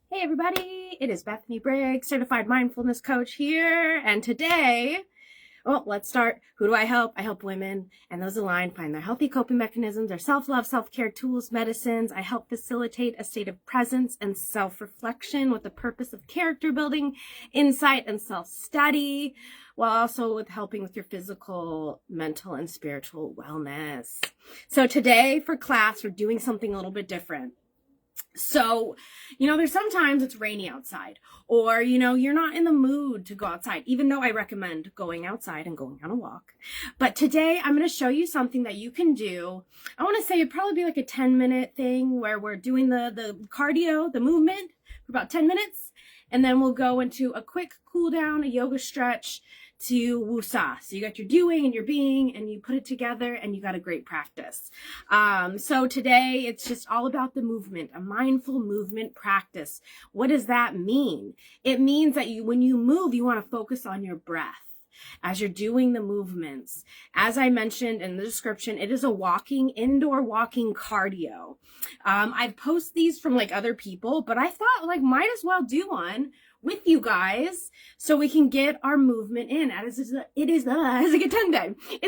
Hey everybody, it is Bethany Briggs, certified mindfulness coach here, and today, let's start. Who do I help? I help women and those aligned find their healthy coping mechanisms, their self-love, self-care tools, medicines. I help facilitate a state of presence and self-reflection with the purpose of character building, insight, and self-study, while also with helping with your physical, mental, and spiritual wellness. So today for class, we're doing something a little bit different. So, there's sometimes it's rainy outside or, you're not in the mood to go outside, even though I recommend going outside and going on a walk. But today I'm going to show you something that you can do. I want to say it'd probably be like a 10-minute thing where we're doing the cardio, the movement for about 10 minutes. And then we'll go into a quick cool down, a yoga stretch to woosah. So you got your doing and your being and you put it together and you got a great practice. So today it's just all about the movement, a mindful movement practice. What does that mean? It means that when you move, you want to focus on your breath as you're doing the movements. As I mentioned in the description, it is a indoor walking cardio. I've posted these from other people, but I thought might as well do one with you guys so we can get our movement in. It's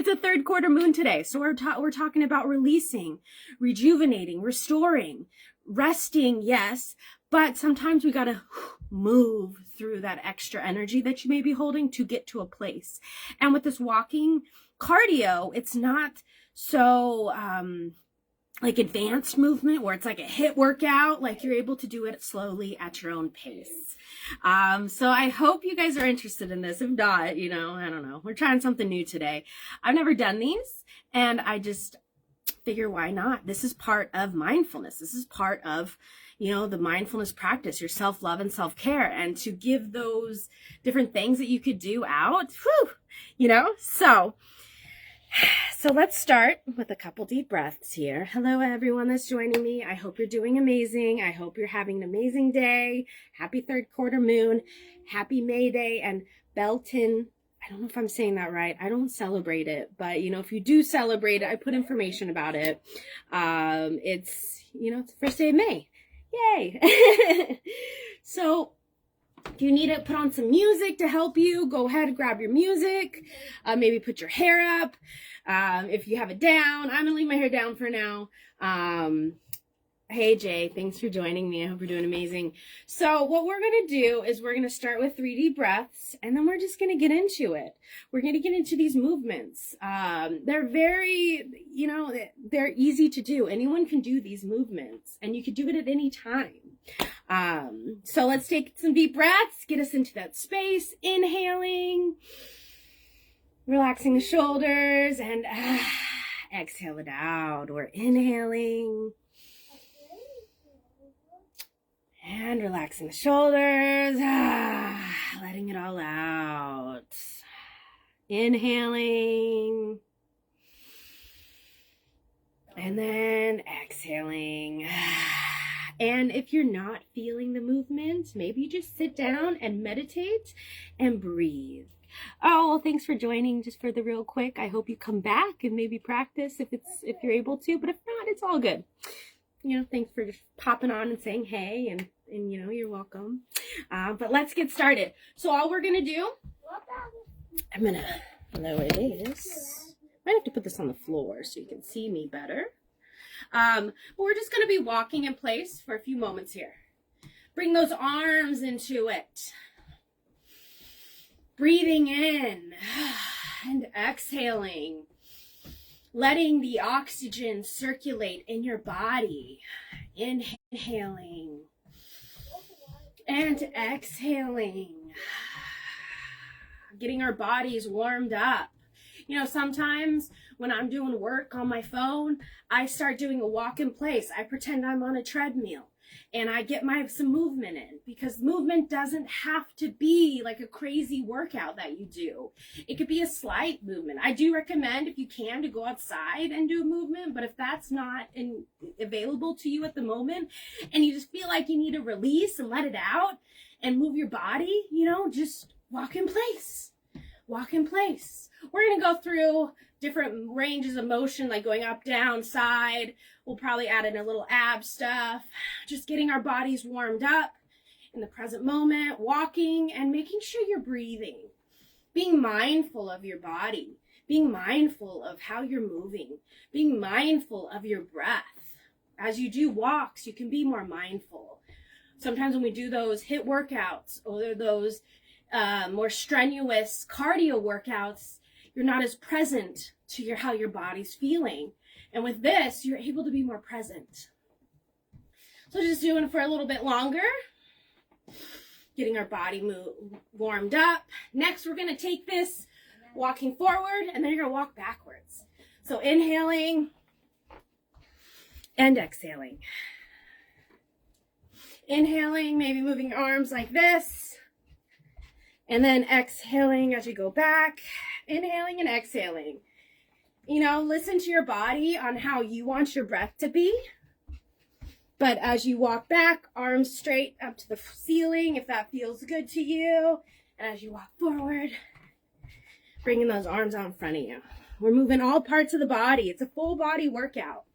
a third quarter moon today. So we're talking about releasing, rejuvenating, restoring, resting, yes, but sometimes we got to move through that extra energy that you may be holding to get to a place. And with this walking cardio, it's not so advanced movement where it's like a HIIT workout. You're able to do it slowly at your own pace. So I hope you guys are interested in this. If not, I don't know. We're trying something new today. I've never done these and I just figure why not? This is part of mindfulness. This is part of the mindfulness practice, your self-love and self-care, and to give those different things that you could do out, So let's start with a couple deep breaths here. Hello, everyone that's joining me. I hope you're doing amazing. I hope you're having an amazing day. Happy third quarter moon. Happy May Day and Belton. I don't know if I'm saying that right. I don't celebrate it, but if you do celebrate it, I put information about it. It's the first day of May. Yay. So if you need to put on some music to help you, go ahead and grab your music. Maybe put your hair up. If you have it down, I'm gonna leave my hair down for now. Hey Jay, thanks for joining me. I hope you're doing amazing. So what we're gonna do is we're gonna start with 3 deep breaths and then we're just gonna get into it. We're gonna get into these movements. They're very, they're easy to do. Anyone can do these movements and you can do it at any time. So let's take some deep breaths, get us into that space, inhaling, relaxing the shoulders, and exhale it out. We're inhaling and relaxing the shoulders, letting it all out. Inhaling and then exhaling. And if you're not feeling the movement, maybe you just sit down and meditate and breathe. Oh, well, thanks for joining just for the real quick. I hope you come back and maybe practice if you're able to, but if not, it's all good. Thanks for just popping on and saying hey, and you're welcome. But let's get started. So all we're going to do, I'm going to lower this. Might have to put this on the floor so you can see me better. But we're just going to be walking in place for a few moments here. Bring those arms into it. Breathing in and exhaling. Letting the oxygen circulate in your body. Inhaling and exhaling. Getting our bodies warmed up. Sometimes when I'm doing work on my phone, I start doing a walk in place. I pretend I'm on a treadmill and I get some movement in, because movement doesn't have to be like a crazy workout that you do. It could be a slight movement. I do recommend, if you can, to go outside and do a movement, but if that's not available to you at the moment and you just feel like you need to release and let it out and move your body, just walk in place. Walk in place. We're going to go through different ranges of motion, like going up, down, side. We'll probably add in a little ab stuff, just getting our bodies warmed up. in the present moment, walking and making sure you're breathing, being mindful of your body, being mindful of how you're moving, being mindful of your breath. As you do walks, you can be more mindful. Sometimes when we do those HIIT workouts or those more strenuous cardio workouts, you're not as present to how your body's feeling. And with this, you're able to be more present. So just doing it for a little bit longer, getting our body warmed up. Next, we're going to take this walking forward, and then you're going to walk backwards. So inhaling and exhaling. Inhaling, maybe moving your arms like this, and then exhaling as you go back. Inhaling and exhaling. You know, listen to your body on how you want your breath to be. But as you walk back, arms straight up to the ceiling if that feels good to you. And as you walk forward, bringing those arms out in front of you. We're moving all parts of the body. It's a full body workout.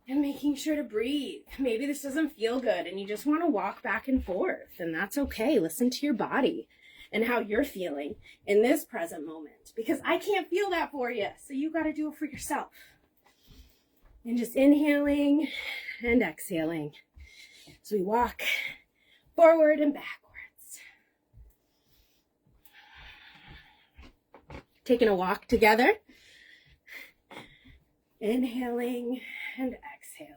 And making sure to breathe. Maybe this doesn't feel good and you just want to walk back and forth. And that's okay. Listen to your body and how you're feeling in this present moment. Because I can't feel that for you. So you got to do it for yourself. And just inhaling and exhaling. So we walk forward and backwards. Taking a walk together. Inhaling and exhaling.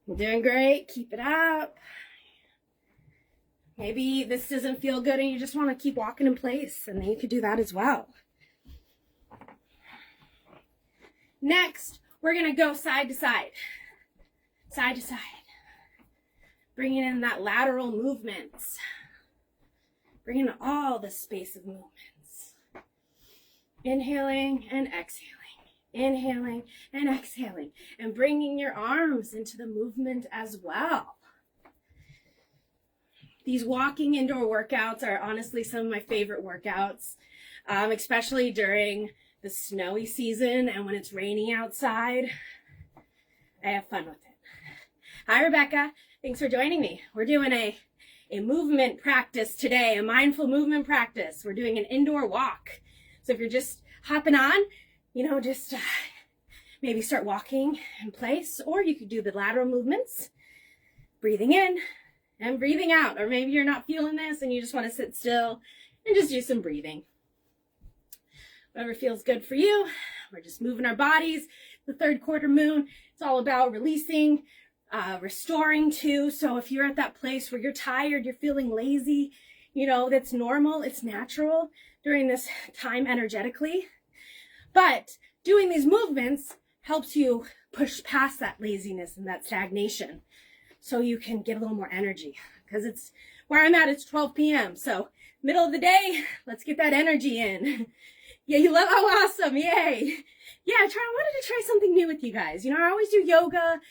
You're doing great. Keep it up. Maybe this doesn't feel good and you just want to keep walking in place, and then you could do that as well. Next, we're going to go side to side. Side to side. Bringing in that lateral movements. Bringing in all the space of movements. Inhaling and exhaling. Inhaling and exhaling. And bringing your arms into the movement as well. These walking indoor workouts are honestly some of my favorite workouts, especially during the snowy season and when it's raining outside. I have fun with it. Hi, Rebecca. Thanks for joining me. We're doing a movement practice today, a mindful movement practice. We're doing an indoor walk. So if you're just hopping on, just maybe start walking in place, or you could do the lateral movements, breathing in and breathing out. Or maybe you're not feeling this and you just want to sit still and just do some breathing. Whatever feels good for you. We're just moving our bodies. The third quarter moon, it's all about releasing, restoring too. So if you're at that place where you're tired, you're feeling lazy, that's normal. It's natural during this time energetically. But doing these movements helps you push past that laziness and that stagnation so you can get a little more energy. Because it's where I'm at, it's 12 p.m. So middle of the day, let's get that energy in. Yeah, you love, oh, awesome, yay. Yeah, I wanted to try something new with you guys. I always do yoga,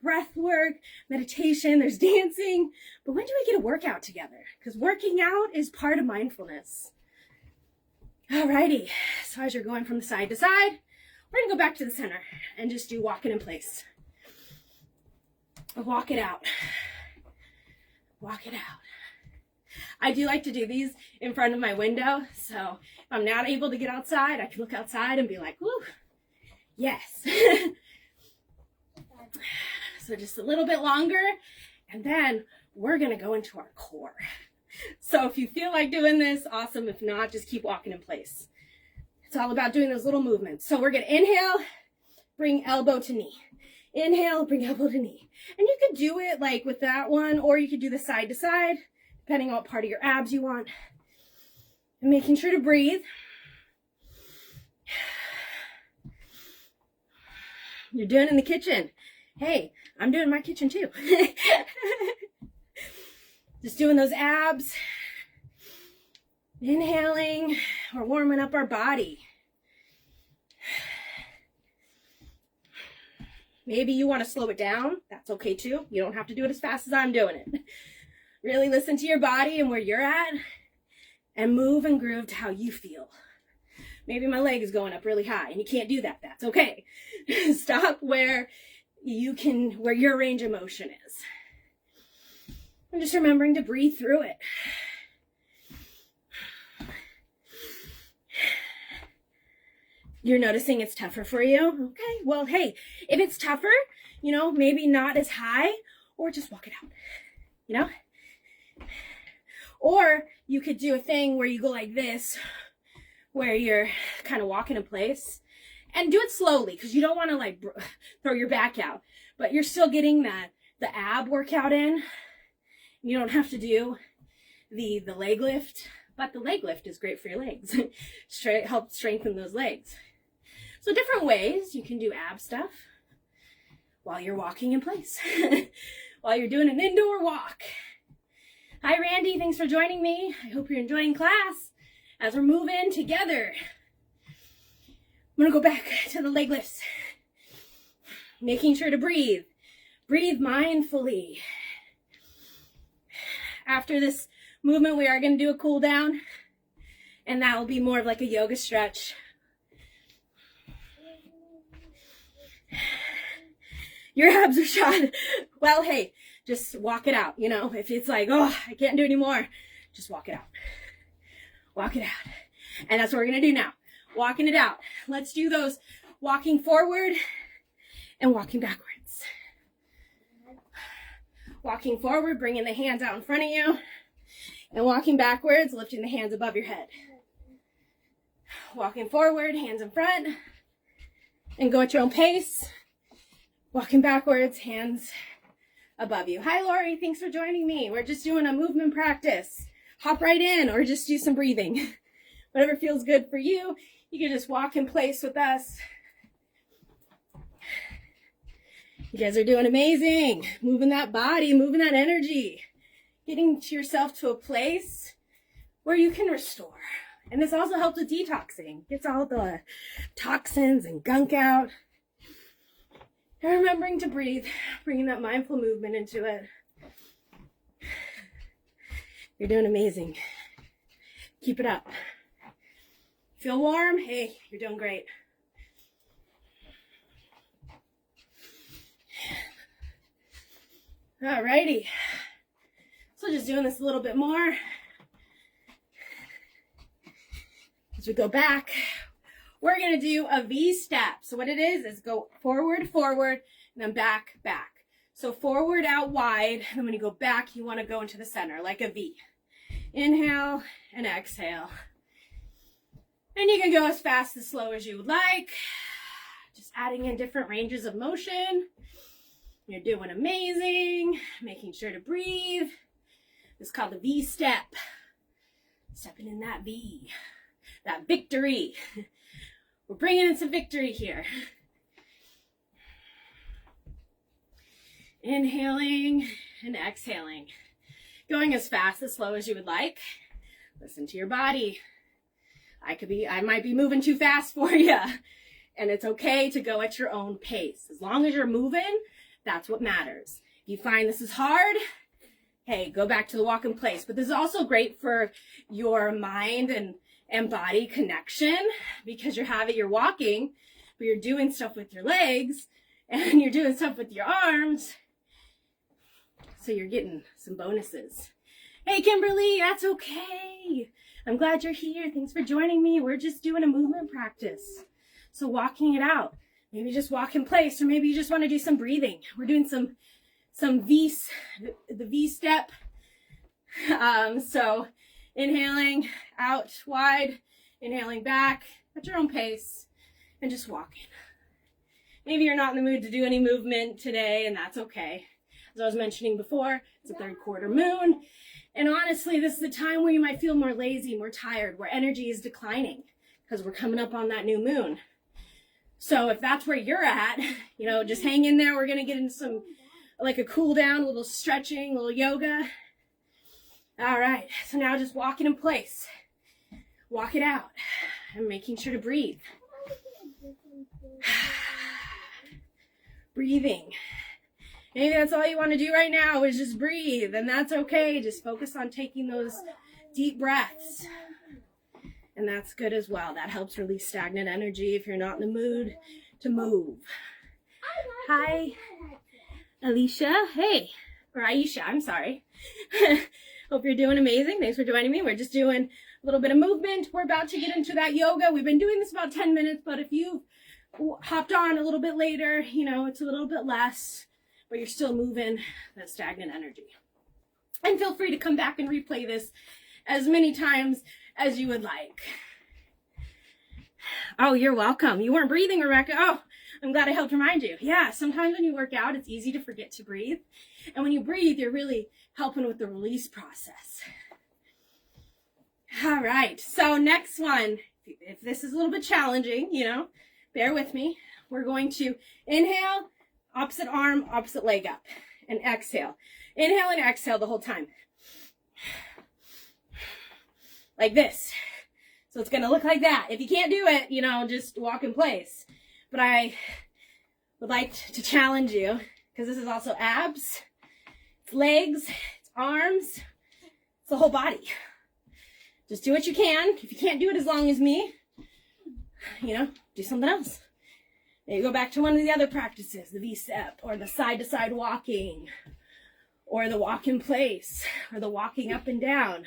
breath work, meditation, there's dancing. But when do we get a workout together? Because working out is part of mindfulness. Alrighty, so as you're going from the side to side, we're gonna go back to the center and just do walking in place. Walk it out. Walk it out. I do like to do these in front of my window, so if I'm not able to get outside, I can look outside and be like, whoo, yes. So just a little bit longer, and then we're gonna go into our core. So if you feel like doing this, awesome. If not, just keep walking in place. It's all about doing those little movements. So we're going to inhale, bring elbow to knee. Inhale, bring elbow to knee. And you could do it like with that one, or you could do the side to side, depending on what part of your abs you want. And making sure to breathe. You're doing it in the kitchen. Hey, I'm doing my kitchen too. Just doing those abs, inhaling, we're warming up our body. Maybe you want to slow it down, that's okay too. You don't have to do it as fast as I'm doing it. Really listen to your body and where you're at, and move and groove to how you feel. Maybe my leg is going up really high and you can't do that. That's okay. Stop where your range of motion is. And just remembering to breathe through it. You're noticing it's tougher for you? Okay, well, hey, if it's tougher, maybe not as high, or just walk it out, Or you could do a thing where you go like this, where you're kind of walking in place, and do it slowly, because you don't want to like throw your back out, but you're still getting the ab workout in. You don't have to do the leg lift, but the leg lift is great for your legs. Help strengthen those legs. So different ways you can do ab stuff while you're walking in place, while you're doing an indoor walk. Hi, Randy. Thanks for joining me. I hope you're enjoying class as we're moving together. I'm going to go back to the leg lifts. Making sure to breathe. Breathe mindfully. After this movement, we are going to do a cool down, and that will be more of like a yoga stretch. Your abs are shot. Well, hey, just walk it out. If it's like, oh, I can't do it anymore, just walk it out. Walk it out. And that's what we're going to do now. Walking it out. Let's do those walking forward and walking backwards. Walking forward, bringing the hands out in front of you. And walking backwards, lifting the hands above your head. Walking forward, hands in front. And go at your own pace. Walking backwards, hands above you. Hi, Lori. Thanks for joining me. We're just doing a movement practice. Hop right in or just do some breathing. Whatever feels good for you. You can just walk in place with us. You guys are doing amazing. Moving that body, moving that energy. Getting to yourself to a place where you can restore. And this also helps with detoxing. Gets all the toxins and gunk out. And remembering to breathe. Bringing that mindful movement into it. You're doing amazing. Keep it up. Feel warm? Hey, you're doing great. Alrighty. So just doing this a little bit more. As we go back, we're going to do a V step. So what it is go forward, forward, and then back, back. So forward, out wide, and when you go back, you want to go into the center, like a V. Inhale and exhale. And you can go as fast, as slow as you would like. Just adding in different ranges of motion. You're doing amazing. Making sure to breathe. It's called the V step. Stepping in that V. That victory. We're bringing in some victory here. Inhaling and exhaling. Going as fast, as slow as you would like. Listen to your body. I might be moving too fast for you. And it's okay to go at your own pace. As long as you're moving, that's what matters. If you find this is hard, hey, go back to the walk in place. But this is also great for your mind and body connection, because you're walking, but you're doing stuff with your legs and you're doing stuff with your arms. So you're getting some bonuses. Hey, Kimberly, that's okay. I'm glad you're here. Thanks for joining me. We're just doing a movement practice. So walking it out. Maybe just walk in place, or maybe you just want to do some breathing. We're doing some the V step. So inhaling out wide, inhaling back at your own pace, and just walking. Maybe you're not in the mood to do any movement today, and that's okay. As I was mentioning before, it's a third quarter moon. And honestly, this is the time where you might feel more lazy, more tired, where energy is declining, because we're coming up on that new moon. So if that's where you're at, just hang in there. We're going to get into some, like a cool down, a little stretching, a little yoga. All right. So now just walking in place. Walk it out. And making sure to breathe. Breathing. Maybe that's all you want to do right now is just breathe. And that's okay. Just focus on taking those deep breaths. And that's good as well. That helps release stagnant energy if you're not in the mood to move. Hi, Alicia. Hey, or Aisha, I'm sorry. Hope you're doing amazing. Thanks for joining me. We're just doing a little bit of movement. We're about to get into that yoga. We've been doing this about 10 minutes, but if you've hopped on a little bit later, you know, it's a little bit less, but you're still moving that stagnant energy. And feel free to come back and replay this as many times as you would like. Oh, you're welcome. You weren't breathing, Rebecca. Oh, I'm glad I helped remind you. Yeah, sometimes when you work out, it's easy to forget to breathe. And when you breathe, you're really helping with the release process. All right, so next one. If this is a little bit challenging, you know, bear with me. We're going to inhale, opposite arm, opposite leg up, and exhale. Inhale and exhale the whole time. Like this. So it's going to look like that. If you can't do it, you know, just walk in place. But I would like to challenge you, because this is also abs, it's legs, it's arms, it's the whole body. Just do what you can. If you can't do it as long as me, you know, do something else. Maybe go back to one of the other practices, the V-step, or the side-to-side walking, or the walk in place, or the walking up and down,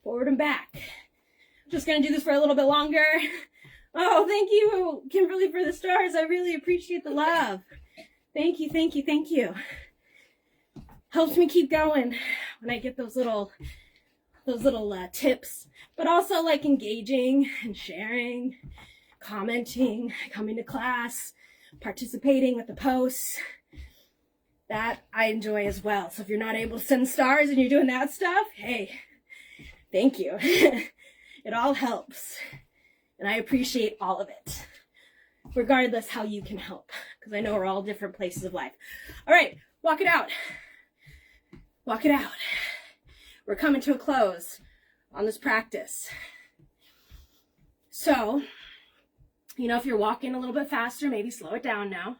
forward and back. I'm just going to do this for a little bit longer. Oh, thank you, Kimberly, for the stars. I really appreciate the love. Thank you, thank you, thank you. Helps me keep going when I get those little tips, but also like engaging and sharing, commenting, coming to class, participating with the posts. That I enjoy as well. So if you're not able to send stars and you're doing that stuff, hey, thank you. It all helps. And I appreciate all of it, regardless how you can help, because I know we're all different places of life. All right, walk it out. Walk it out. We're coming to a close on this practice. So, you know, if you're walking a little bit faster, maybe slow it down now.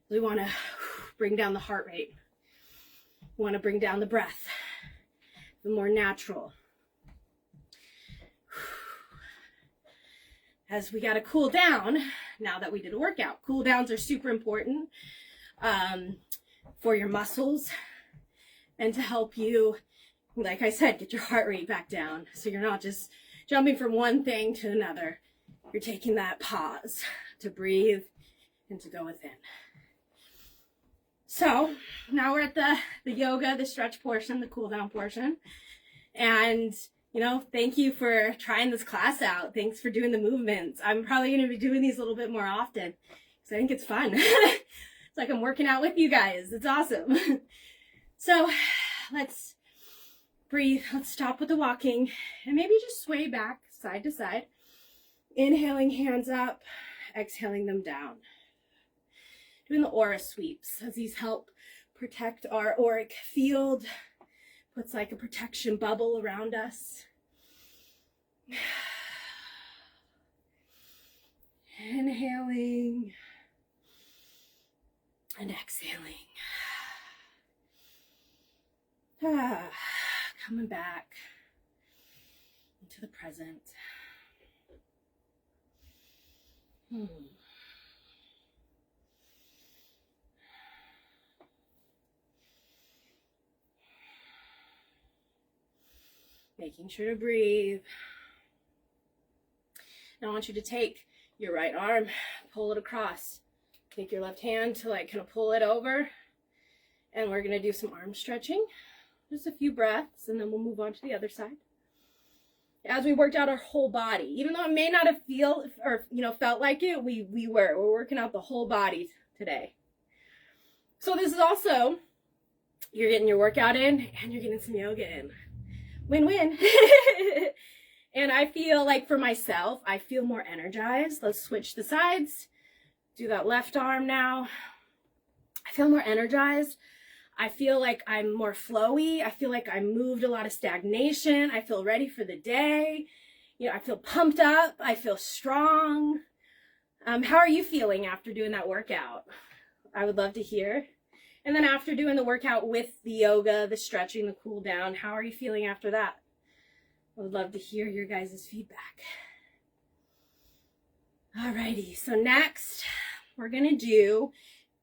We want to bring down the heart rate. We want to bring down the breath, the more natural. As we got to cool down now that we did a workout. Cool downs are super important for your muscles and to help you, like I said, get your heart rate back down. So you're not just jumping from one thing to another. You're taking that pause to breathe and to go within. So now we're at the yoga, the stretch portion, the cool down portion. And you know, thank you for trying this class out. Thanks for doing the movements. I'm probably going to be doing these a little bit more often because I think it's fun. It's like I'm working out with you guys. It's awesome. So let's breathe. Let's stop with the walking and maybe just sway back side to side. Inhaling, hands up, exhaling them down. Doing the aura sweeps as these help protect our auric field. Puts like a protection bubble around us. Inhaling and exhaling. Coming back into the present. Making sure to breathe. Now I want you to take your right arm, pull it across. Take your left hand to like kind of pull it over. And we're going to do some arm stretching. Just a few breaths, and then we'll move on to the other side. As we worked out our whole body, even though it may not have felt like it, we're working out the whole body today. So this is also, you're getting your workout in and you're getting some yoga in. Win-win. And I feel like for myself, I feel more energized. Let's switch the sides. Do that left arm now. I feel more energized. I feel like I'm more flowy. I feel like I moved a lot of stagnation. I feel ready for the day. You know, I feel pumped up. I feel strong. How are you feeling after doing that workout? I would love to hear. And then after doing the workout with the yoga, the stretching, the cool down, how are you feeling after that? I would love to hear your guys' feedback. Alrighty, so next we're gonna do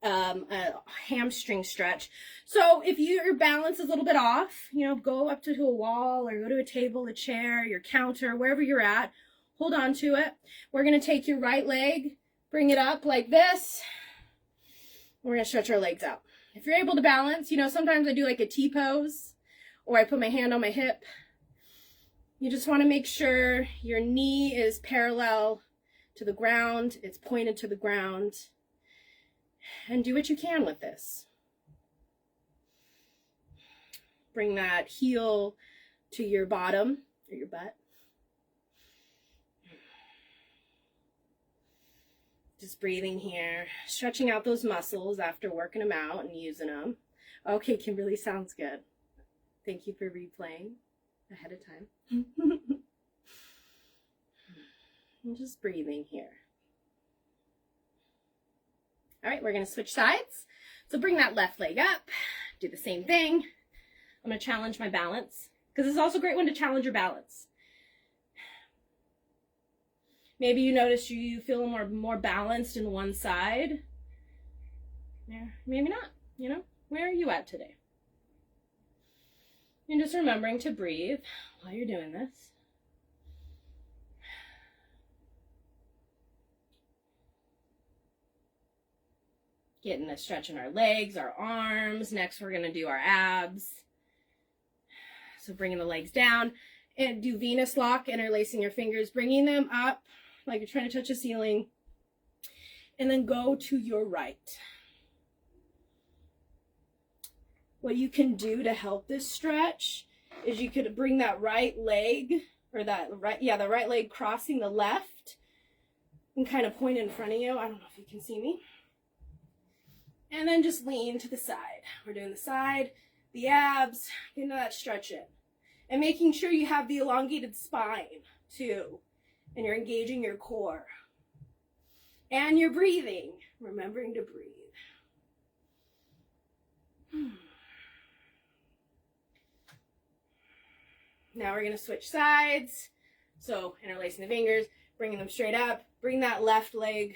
a hamstring stretch. So if your balance is a little bit off, go up to a wall or go to a table, a chair, your counter, wherever you're at, hold on to it. We're gonna take your right leg, bring it up like this. We're gonna stretch our legs out. If you're able to balance, sometimes I do like a T-pose, or I put my hand on my hip. You just wanna make sure your knee is parallel to the ground, it's pointed to the ground, and do what you can with this. Bring that heel to your bottom or your butt. Just breathing here, stretching out those muscles after working them out and using them. Okay, Kimberly, sounds good. Thank you for replaying ahead of time. I'm just breathing here. All right, we're gonna switch sides. So bring that left leg up, do the same thing. I'm gonna challenge my balance, because it's also a great one to challenge your balance. Maybe you notice you feel more balanced in one side. Yeah, maybe not, where are you at today? And just remembering to breathe while you're doing this. Getting a stretch in our legs, our arms. Next, we're gonna do our abs. So bringing the legs down and do Venus lock, interlacing your fingers, bringing them up like you're trying to touch a ceiling. And then go to your right. What you can do to help this stretch is you could bring that right leg, or the right leg crossing the left and kind of point in front of you. I don't know if you can see me. And then just lean to the side. We're doing the side, the abs, getting that stretch in. And making sure you have the elongated spine too. And you're engaging your core. And you're breathing, remembering to breathe. Now we're gonna switch sides. So interlacing the fingers, bringing them straight up, bring that left leg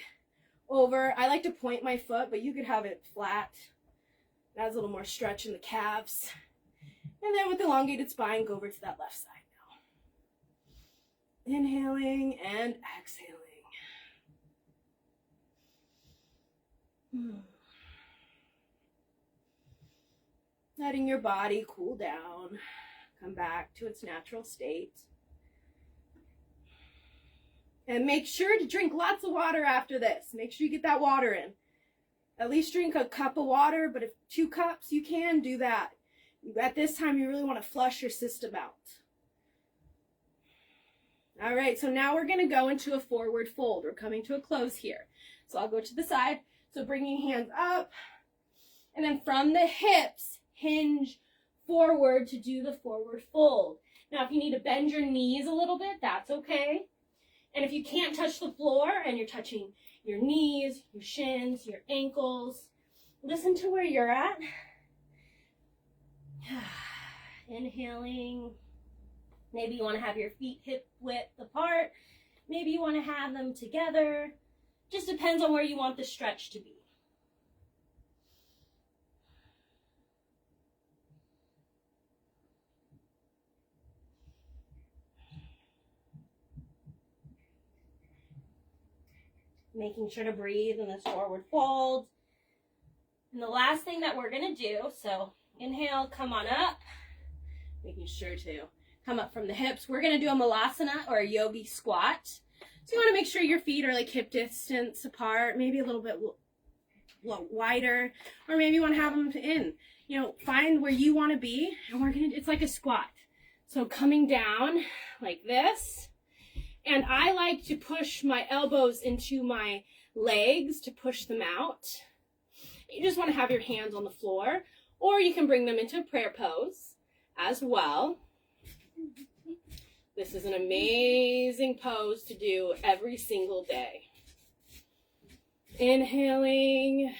over. I like to point my foot, but you could have it flat. Adds a little more stretch in the calves. And then with the elongated spine, go over to that left side now. Inhaling and exhaling. Letting your body cool down, come back to its natural state. And make sure to drink lots of water after this. Make sure you get that water in. At least drink a cup of water, but if 2 cups, you can do that. At this time, you really want to flush your system out. All right, so now we're going to go into a forward fold. We're coming to a close here. So I'll go to the side. So bringing hands up, and then from the hips, hinge forward to do the forward fold. Now, if you need to bend your knees a little bit, that's okay. And if you can't touch the floor and you're touching your knees, your shins, your ankles, listen to where you're at. Inhaling. Maybe you want to have your feet hip width apart. Maybe you want to have them together. Just depends on where you want the stretch to be. Making sure to breathe in this forward fold. And the last thing that we're going to do, so inhale, come on up. Making sure to come up from the hips. We're going to do a malasana or a yogi squat. So you want to make sure your feet are like hip distance apart, maybe a little bit wider, or maybe you want to have them in. Find where you want to be, and it's like a squat. So coming down like this. And I like to push my elbows into my legs to push them out. You just want to have your hands on the floor, or you can bring them into a prayer pose as well. This is an amazing pose to do every single day. Inhaling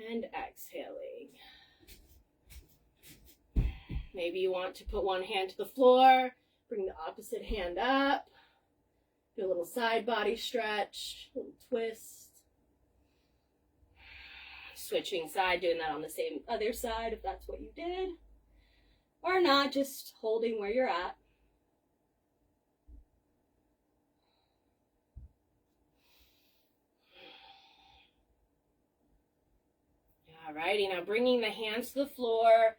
and exhaling. Maybe you want to put one hand to the floor, Bring the opposite hand up. Do a little side body stretch, a little twist. Switching side, doing that on the same other side if that's what you did. Or not, just holding where you're at. Alrighty, now bringing the hands to the floor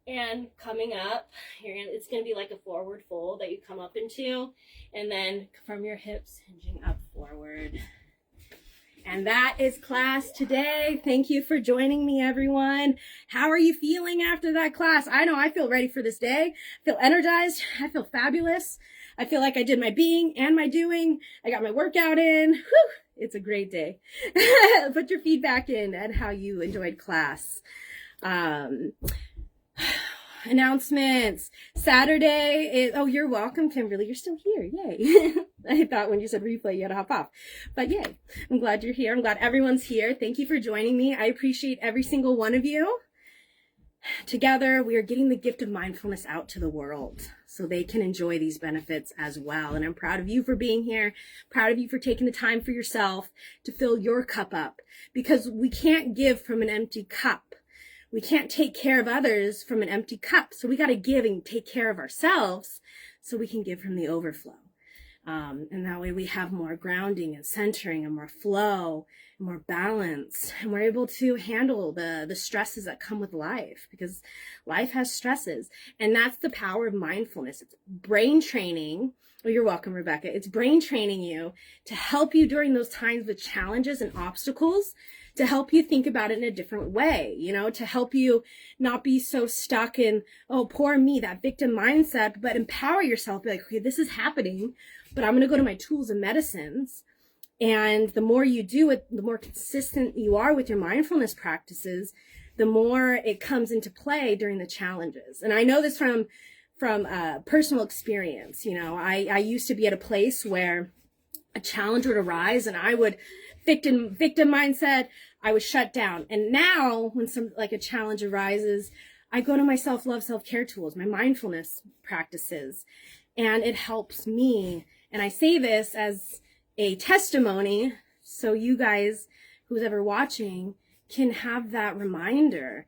and coming up. It's going to be like a forward fold that you come up into, and then from your hips, hinging up forward. And that is class today. Thank you for joining me, everyone. How are you feeling after that class? I know I feel ready for this day. I feel energized. I feel fabulous. I feel like I did my being and my doing. I got my workout in. Whew, it's a great day. Put your feedback in and how you enjoyed class. Announcements. Saturday is, oh, you're welcome, Kimberly. You're still here. Yay. I thought when you said replay, you had to hop off. But yay. I'm glad you're here. I'm glad everyone's here. Thank you for joining me. I appreciate every single one of you. Together, we are getting the gift of mindfulness out to the world so they can enjoy these benefits as well. And I'm proud of you for being here. Proud of you for taking the time for yourself to fill your cup up, because we can't give from an empty cup. We can't take care of others from an empty cup. So we got to give and take care of ourselves so we can give from the overflow. And that way we have more grounding and centering and more flow and more balance. And we're able to handle the stresses that come with life, because life has stresses. And that's the power of mindfulness. It's brain training. Oh, you're welcome, Rebecca. It's brain training you to help you during those times with challenges and obstacles, to help you think about it in a different way, you know, to help you not be so stuck in, oh, poor me, that victim mindset, but empower yourself. Be like, okay, this is happening, but I'm going to go to my tools and medicines. And the more you do it, the more consistent you are with your mindfulness practices, the more it comes into play during the challenges. And I know this from personal experience. You know, I used to be at a place where a challenge would arise and I would victim mindset, I was shut down. And now when a challenge arises, I go to my self-love, self-care tools, my mindfulness practices, and it helps me. And I say this as a testimony so you guys, who's ever watching, can have that reminder.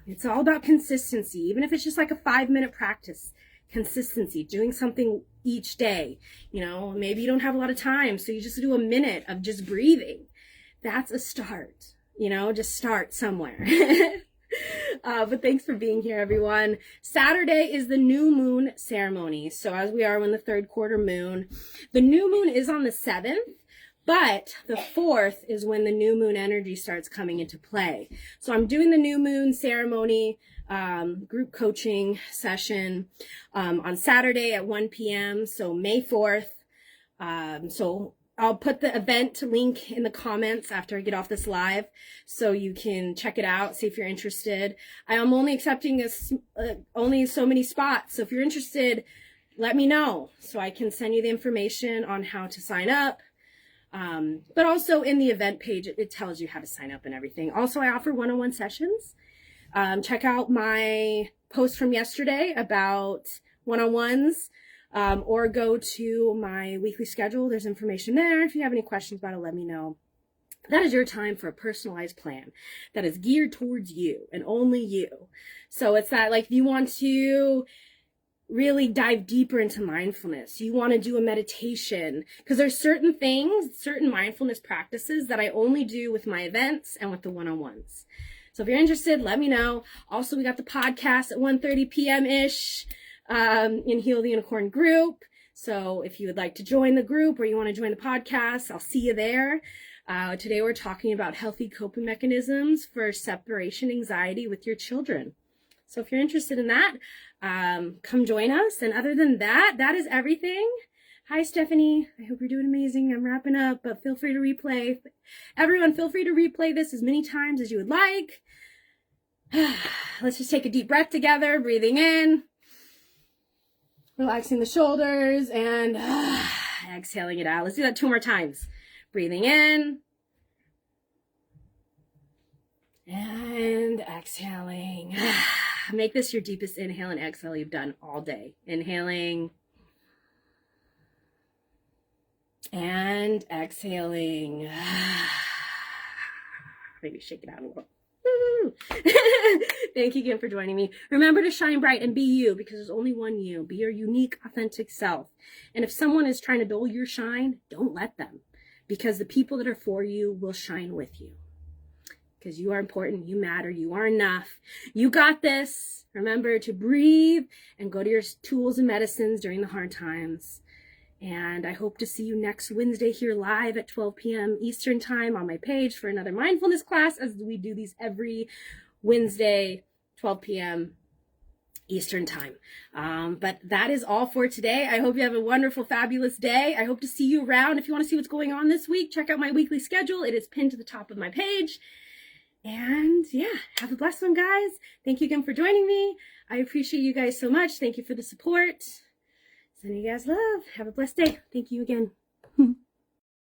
It's all about consistency, even if it's just like a 5-minute practice. Consistency, doing something each day. You know, maybe you don't have a lot of time, so you just do a minute of just breathing. That's a start. You know, just start somewhere. But thanks for being here, everyone. Saturday is the new moon ceremony. So as we are in the third quarter moon, the new moon is on the 7th, but the 4th is when the new moon energy starts coming into play. So I'm doing the new moon ceremony, group coaching session, on Saturday at 1 p.m. So May 4th. So I'll put the event link in the comments after I get off this live so you can check it out, see if you're interested. I am only accepting only so many spots. So if you're interested, let me know so I can send you the information on how to sign up. But also in the event page, it tells you how to sign up and everything. Also, I offer one-on-one sessions. Check out my post from yesterday about one-on-ones, or go to my weekly schedule. There's information there. If you have any questions about it, let me know. That is your time for a personalized plan that is geared towards you and only you. So it's that, like, if you want to really dive deeper into mindfulness, you want to do a meditation, because there's certain things, certain mindfulness practices that I only do with my events and with the one-on-ones. So if you're interested, let me know. Also, we got the podcast at 1:30 p.m.-ish in Heal the Unicorn group. So if you would like to join the group or you want to join the podcast, I'll see you there. Today we're talking about healthy coping mechanisms for separation anxiety with your children. So if you're interested in that, come join us. And other than that, that is everything. Hi, Stephanie. I hope you're doing amazing. I'm wrapping up, but feel free to replay. Everyone, feel free to replay this as many times as you would like. Let's just take a deep breath together, breathing in, relaxing the shoulders, and exhaling it out. Let's do that 2 more times. Breathing in and exhaling. Make this your deepest inhale and exhale you've done all day. Inhaling and exhaling. Maybe shake it out a little. Thank you again for joining me. Remember to shine bright and be you, because there's only one you. Be your unique, authentic self. And if someone is trying to dull your shine, don't let them, because the people that are for you will shine with you. Because you are important, you matter, you are enough. You got this. Remember to breathe and go to your tools and medicines during the hard times. And I hope to see you next Wednesday here live at 12 p.m. Eastern time on my page for another mindfulness class, as we do these every Wednesday, 12 p.m. Eastern time. But that is all for today. I hope you have a wonderful, fabulous day. I hope to see you around. If you want to see what's going on this week, check out my weekly schedule. It is pinned to the top of my page. And yeah, have a blessed one, guys. Thank you again for joining me. I appreciate you guys so much. Thank you for the support. Sending you guys love. Have a blessed day. Thank you again.